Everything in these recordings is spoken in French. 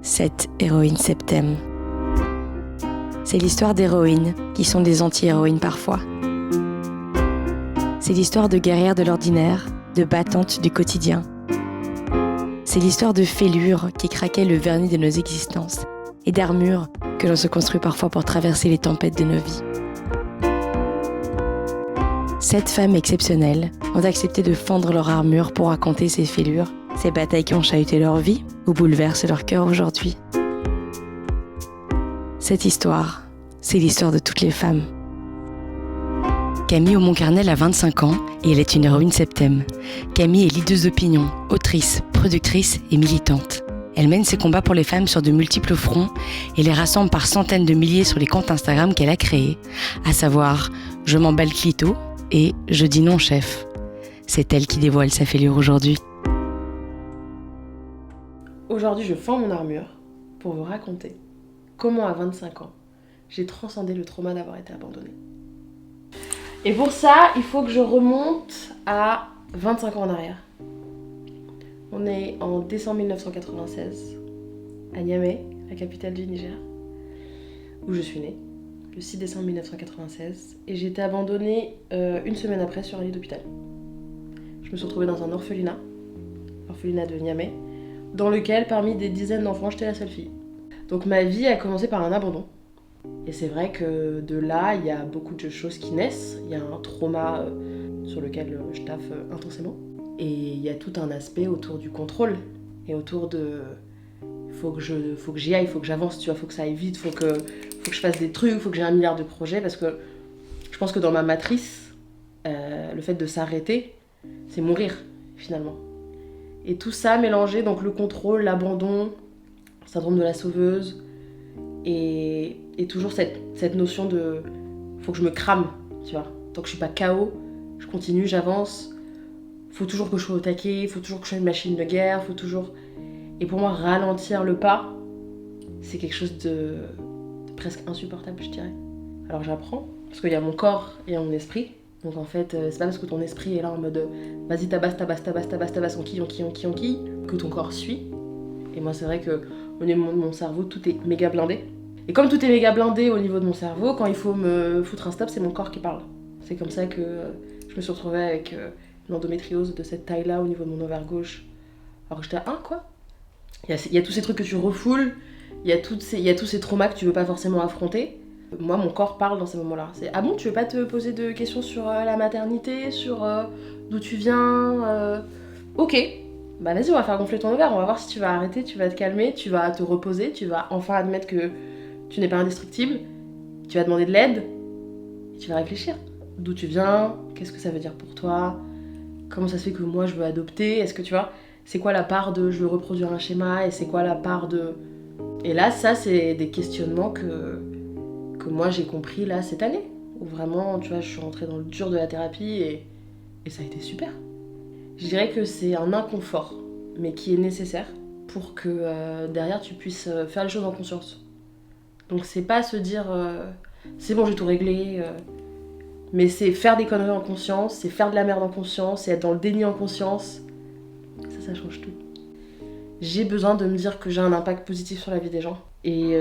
7 héroïnes septem. C'est l'histoire d'héroïnes qui sont des anti-héroïnes parfois. C'est l'histoire de guerrières de l'ordinaire, de battantes du quotidien. C'est l'histoire de fêlures qui craquaient le vernis de nos existences et d'armures que l'on se construit parfois pour traverser les tempêtes de nos vies. 7 femmes exceptionnelles ont accepté de fendre leur armure pour raconter ces fêlures, ces batailles qui ont chahuté leur vie ou bouleversé leur cœur aujourd'hui. Cette histoire, c'est l'histoire de toutes les femmes. Camille Aumont-Carnel a 25 ans et elle est une héroïne septem. Camille est leaduse d'opinion, autrice, productrice et militante. Elle mène ses combats pour les femmes sur de multiples fronts et les rassemble par centaines de milliers sur les comptes Instagram qu'elle a créés, à savoir « Je m'emballe clito » et « Je dis non chef ». C'est elle qui dévoile sa fêlure aujourd'hui. Aujourd'hui, je fends mon armure pour vous raconter comment à 25 ans, j'ai transcendé le trauma d'avoir été abandonnée. Et pour ça, il faut que je remonte à 25 ans en arrière. On est en décembre 1996, à Niamey, la capitale du Niger, où je suis née, le 6 décembre 1996, et j'ai été abandonnée une semaine après sur un lit d'hôpital. Je me suis retrouvée dans un orphelinat de Niamey, dans lequel, parmi des dizaines d'enfants, j'étais la seule fille. Donc ma vie a commencé par un abandon. Et c'est vrai que de là, il y a beaucoup de choses qui naissent. Il y a un trauma sur lequel je taffe intensément. Et il y a tout un aspect autour du contrôle. Et autour de... faut que j'y aille, faut que j'avance, tu vois, faut que ça aille vite, faut que je fasse des trucs, faut que j'ai 1 milliard de projets. Parce que je pense que dans ma matrice, le fait de s'arrêter, c'est mourir, finalement. Et tout ça mélangé, donc le contrôle, l'abandon, le syndrome de la sauveuse, et toujours cette notion de faut que je me crame, tu vois. Tant que je suis pas KO, je continue, j'avance. Faut toujours que je sois au taquet, faut toujours que je sois une machine de guerre, faut toujours... Et pour moi, ralentir le pas, c'est quelque chose de presque insupportable, je dirais. Alors j'apprends, parce qu'il y a mon corps et mon esprit. Donc en fait, c'est pas parce que ton esprit est là en mode vas-y tabasse, on quille, que ton corps suit. Et moi c'est vrai que au niveau de mon cerveau, tout est méga blindé. Et comme tout est méga blindé au niveau de mon cerveau, quand il faut me foutre un stop, c'est mon corps qui parle. C'est comme ça que je me suis retrouvée avec une endométriose de cette taille-là au niveau de mon ovaire gauche. Alors que j'étais à 1 quoi. Il y a tous ces trucs que tu refoules, il y a tous ces traumas que tu veux pas forcément affronter. Moi, mon corps parle dans ces moments-là. C'est ah bon, tu veux pas te poser de questions sur la maternité, sur d'où tu viens Ok, bah vas-y, on va faire gonfler ton ovaire, on va voir si tu vas arrêter, tu vas te calmer, tu vas te reposer, tu vas enfin admettre que tu n'es pas indestructible, tu vas demander de l'aide, et tu vas réfléchir. D'où tu viens, qu'est-ce que ça veut dire pour toi, comment ça se fait que moi je veux adopter, est-ce que tu vois, c'est quoi la part de je veux reproduire un schéma, et c'est quoi la part de... Et là, ça, c'est des questionnements que moi j'ai compris là cette année, où vraiment, tu vois, je suis rentrée dans le dur de la thérapie et ça a été super. Je dirais que c'est un inconfort, mais qui est nécessaire pour que derrière tu puisses faire les choses en conscience. Donc c'est pas se dire c'est bon, j'ai tout réglé, mais c'est faire des conneries en conscience, c'est faire de la merde en conscience, c'est être dans le déni en conscience. Ça change tout. J'ai besoin de me dire que j'ai un impact positif sur la vie des gens, et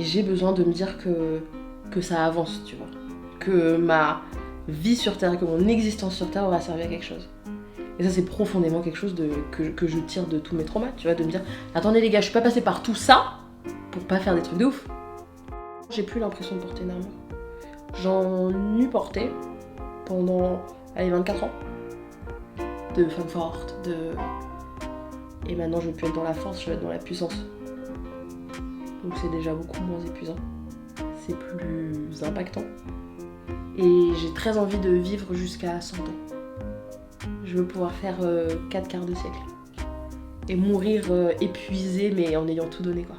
j'ai besoin de me dire que ça avance, tu vois. Que ma vie sur Terre, que mon existence sur Terre aura servi à quelque chose. Et ça, c'est profondément quelque chose que je tire de tous mes traumas, tu vois, de me dire attendez les gars, je suis pas passée par tout ça pour pas faire des trucs de ouf. J'ai plus l'impression de porter une armure. J'en ai porté pendant 24 ans. De femme forte, Et maintenant, je veux plus être dans la force, je veux être dans la puissance. Donc c'est déjà beaucoup moins épuisant. C'est plus impactant. Et j'ai très envie de vivre jusqu'à 100 ans. Je veux pouvoir faire 4 quarts de siècle. Et mourir épuisée, mais en ayant tout donné, quoi.